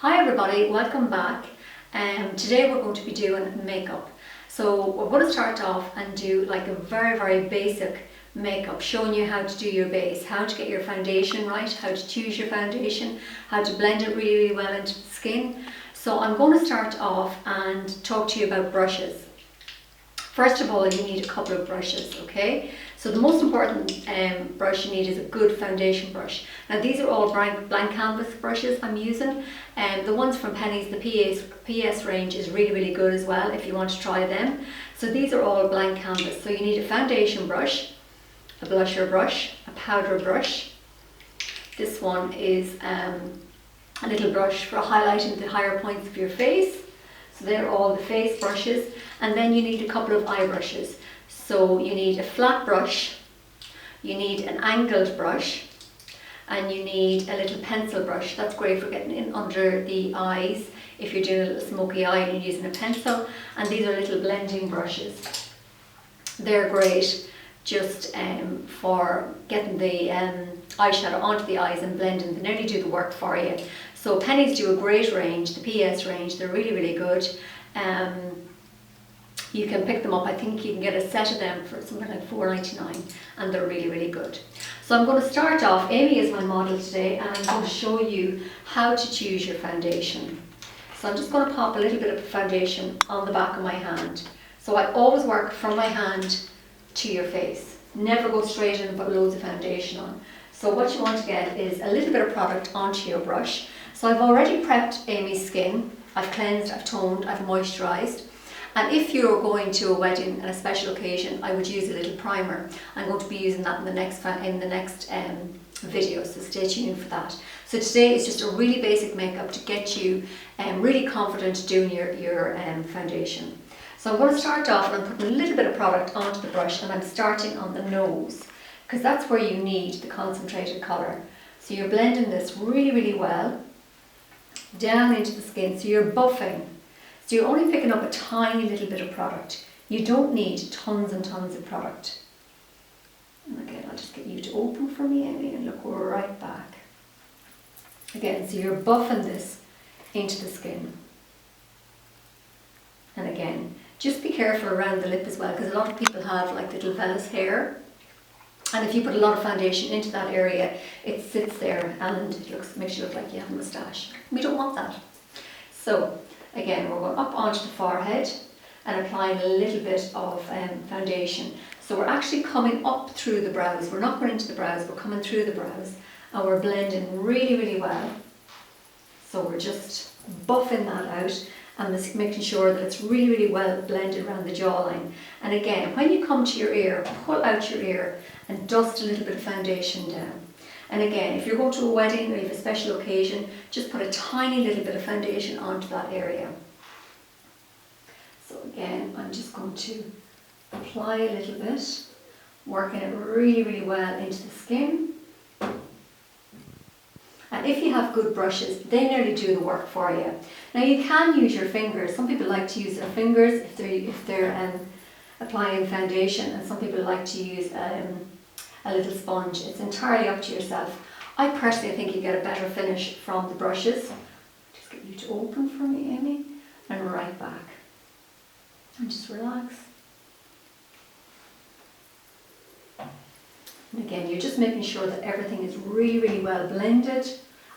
Hi everybody, welcome back. Today we're going to be doing makeup. So we're going to start off and do like a very basic makeup, showing you how to do your base, how to get your foundation right, how to choose your foundation, how to blend it really well into the skin. So I'm going to start off and talk to you about brushes. First of all, you need a couple of brushes, okay? So the most important brush you need is a good foundation brush. Now these are all blank canvas brushes I'm using, and the ones from Penneys, the PS range is really good as well if you want to try them. So these are all blank canvas. So you need a foundation brush, a blusher brush, a powder brush. This one is a little brush for highlighting the higher points of your face. So they're all the face brushes. And then you need a couple of eye brushes. So you need a flat brush, you need an angled brush, and you need a little pencil brush. That's great for getting in under the eyes if you're doing a little smoky eye and you're using a pencil. And these are little blending brushes. They're great just for getting the eyeshadow onto the eyes and blending. They nearly do the work for you. So Penneys do a great range, the PS range. They're really good. You can pick them up. I think you can get a set of them for something like $4.99, and they're really good. So I'm going to start off. Amy is my model today, and I'm going to show you how to choose your foundation. So I'm just going to pop a little bit of foundation on the back of my hand. So I always work from my hand to your face. Never go straight in and put loads of foundation on. So what you want to get is a little bit of product onto your brush. So I've already prepped Amy's skin. I've cleansed, I've toned, I've moisturised. And if you're going to a wedding and a special occasion, I would use a little primer. I'm going to be using that in the next video, so stay tuned for that. So today is just a really basic makeup to get you really confident doing your foundation. So I'm going to start off and I'm putting a little bit of product onto the brush, and I'm starting on the nose because that's where you need the concentrated colour. So you're blending this really well down into the skin, so you're buffing. So you're only picking up a tiny little bit of product. You don't need tons and tons of product. And again, I'll just get you to open for me, Amy, and look, we're right back. Again, so you're buffing this into the skin. And again, just be careful around the lip as well, because a lot of people have like little vellus hair. And if you put a lot of foundation into that area, it sits there and it makes you look like you have a moustache. We don't want that. So again, we're going up onto the forehead and applying a little bit of foundation. So we're actually coming up through the brows. We're not going into the brows, we're coming through the brows. And we're blending really well. So we're just buffing that out and making sure that it's really well blended around the jawline. And again, when you come to your ear, pull out your ear and dust a little bit of foundation down. And again, if you're going to a wedding or you have a special occasion, just put a tiny little bit of foundation onto that area. So again, I'm just going to apply a little bit, working it really well into the skin. And if you have good brushes, they nearly do the work for you. Now you can use your fingers. Some people like to use their fingers if they're applying foundation, and some people like to use a little sponge. It's entirely up to yourself. I personally think you get a better finish from the brushes. Just get you to open for me, Amy, and right back. And just relax. And again, you're just making sure that everything is really well blended.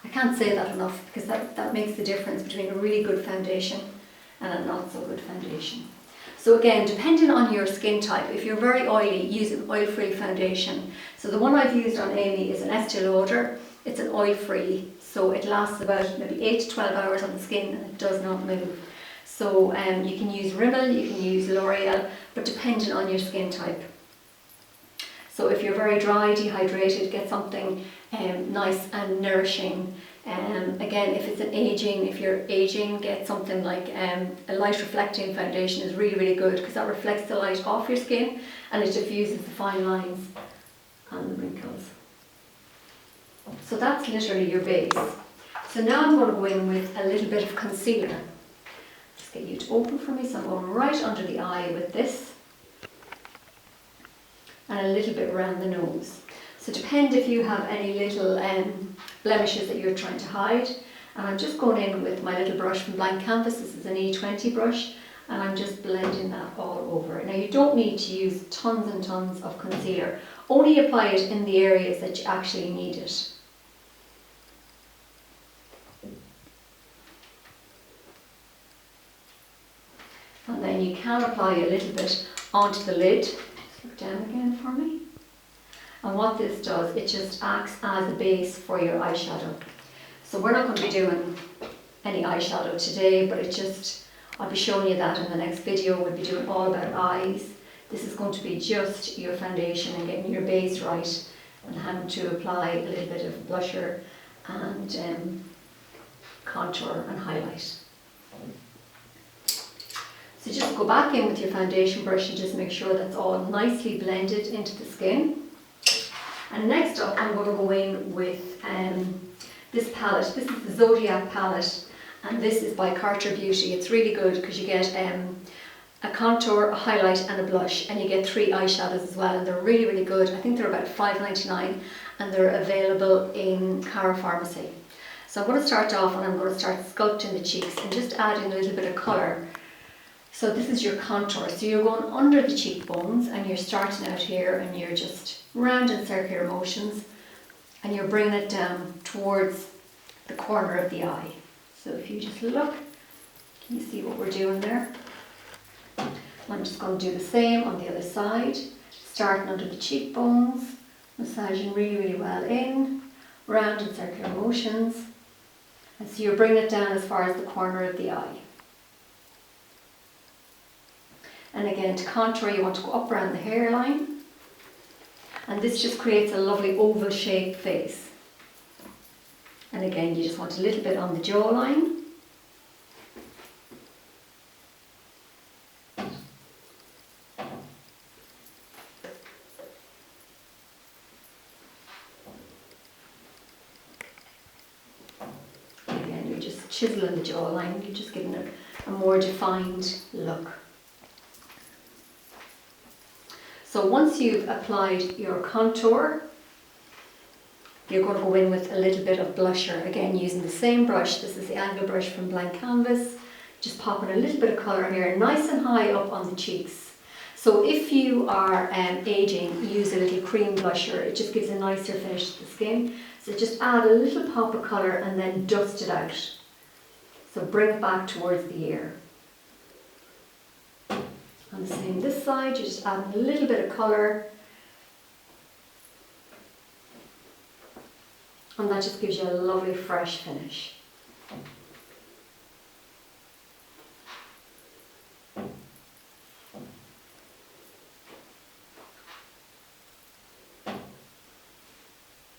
I can't say that enough, because that makes the difference between a really good foundation and a not so good foundation. So again, depending on your skin type, if you're very oily, use an oil-free foundation. So the one I've used on Amy is an Estee Lauder. It's an oil-free, so it lasts about maybe 8 to 12 hours on the skin and it does not move. So you can use Rimmel, you can use L'Oreal, but depending on your skin type. So if you're very dry, dehydrated, get something nice and nourishing. Again, if you're aging, get something like a light reflecting foundation is really good, because that reflects the light off your skin and it diffuses the fine lines and the wrinkles. So that's literally your base. So now I'm going to go in with a little bit of concealer. Just get you to open for me. So I'm going right under the eye with this, and a little bit around the nose. So depend if you have any little blemishes that you're trying to hide. And I'm just going in with my little brush from Blank Canvas. This is an E20 brush, and I'm just blending that all over. Now you don't need to use tons and tons of concealer. Only apply it in the areas that you actually need it. And then you can apply a little bit onto the lid. Just look down again for me. And what this does, it just acts as a base for your eyeshadow. So we're not going to be doing any eyeshadow today, but I'll be showing you that in the next video. We'll be doing all about eyes. This is going to be just your foundation and getting your base right, and having to apply a little bit of blusher and contour and highlight. So just go back in with your foundation brush and just make sure that's all nicely blended into the skin. And next up, I'm going to go in with this palette. This is the Zodiac palette, and this is by Carter Beauty. It's really good because you get a contour, a highlight and a blush, and you get 3 eyeshadows as well, and they're really, really good. I think they're about $5.99 and they're available in Cara Pharmacy. So I'm going to start off and I'm going to start sculpting the cheeks and just adding a little bit of colour. So this is your contour. So you're going under the cheekbones and you're starting out here and you're just round and circular motions, and you're bringing it down towards the corner of the eye. So if you just look, can you see what we're doing there? I'm just going to do the same on the other side, starting under the cheekbones, massaging really, really well in, round and circular motions. And so you're bringing it down as far as the corner of the eye. And again, to contour, you want to go up around the hairline. And this just creates a lovely oval shaped face. And again, you just want a little bit on the jawline. Again, you're just chiseling the jawline, you're just giving it a more defined look. So once you've applied your contour, you're going to go in with a little bit of blusher, again using the same brush. This is the angle brush from Blank Canvas. Just popping a little bit of colour here, nice and high up on the cheeks. So if you are aging, use a little cream blusher. It just gives a nicer finish to the skin. So just add a little pop of colour and then dust it out. So bring it back towards the ear. And the same this side, you're just adding a little bit of colour, and that just gives you a lovely fresh finish.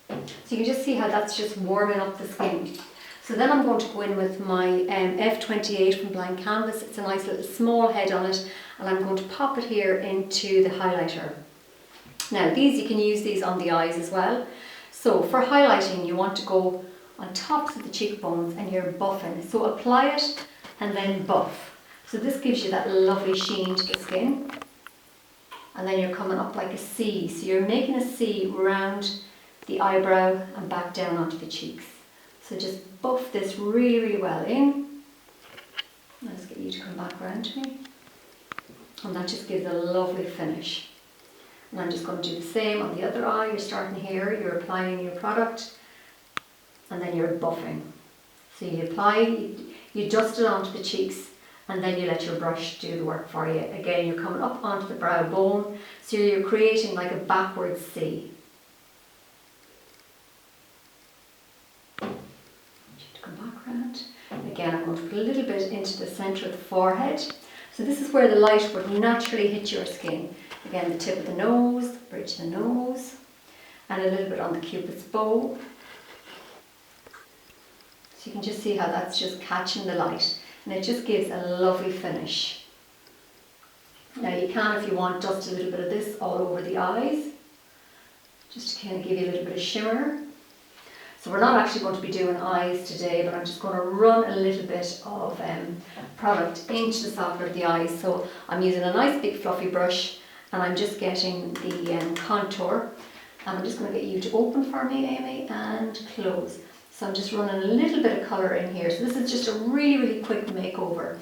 So you can just see how that's just warming up the skin. So then I'm going to go in with my F28 from Blank Canvas. It's a nice little small head on it, and I'm going to pop it here into the highlighter. Now you can use these on the eyes as well. So for highlighting, you want to go on tops of the cheekbones and you're buffing. So apply it and then buff. So this gives you that lovely sheen to the skin. And then you're coming up like a C. So you're making a C round the eyebrow and back down onto the cheeks. So just buff this really, really well in. Let's get you to come back around to me. And that just gives a lovely finish. And I'm just going to do the same on the other eye. You're starting here, you're applying your product, and then you're buffing. So you apply, you dust it onto the cheeks, and then you let your brush do the work for you. Again, you're coming up onto the brow bone, so you're creating like a backwards C. Come back around. Again, I'm going to put a little bit into the centre of the forehead. So this is where the light would naturally hit your skin. Again, the tip of the nose, the bridge of the nose, and a little bit on the cupid's bow. So you can just see how that's just catching the light, and it just gives a lovely finish. Now you can, if you want, dust a little bit of this all over the eyes, just to kind of give you a little bit of shimmer. So we're not actually going to be doing eyes today, but I'm just going to run a little bit of product into the socket of the eyes. So I'm using a nice big fluffy brush, and I'm just getting the contour. And I'm just going to get you to open for me, Amy, and close. So I'm just running a little bit of colour in here. So this is just a really quick makeover.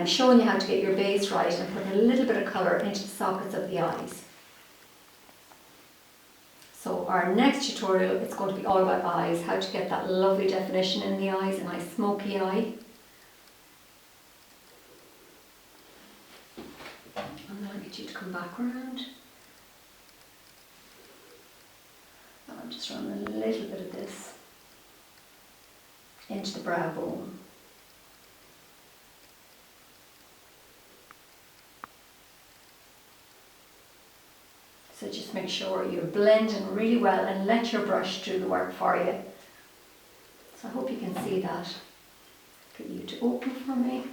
Showing you how to get your base right and putting a little bit of colour into the sockets of the eyes. So our next tutorial is going to be all about eyes, how to get that lovely definition in the eyes, a nice smoky eye. And then I'll get you to come back around. And I'm just running a little bit of this into the brow bone. So just make sure you're blending really well and let your brush do the work for you. So I hope you can see that. Get you to open for me.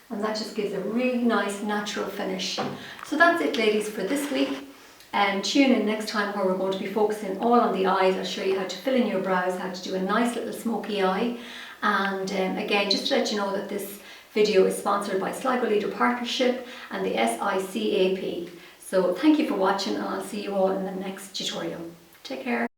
And that just gives a really nice natural finish. So that's it, ladies, for this week. And tune in next time where we're going to be focusing all on the eyes. I'll show you how to fill in your brows, how to do a nice little smoky eye. And again, just to let you know that this video is sponsored by Sligo Leader Partnership and the SICAP. So thank you for watching, and I'll see you all in the next tutorial. Take care.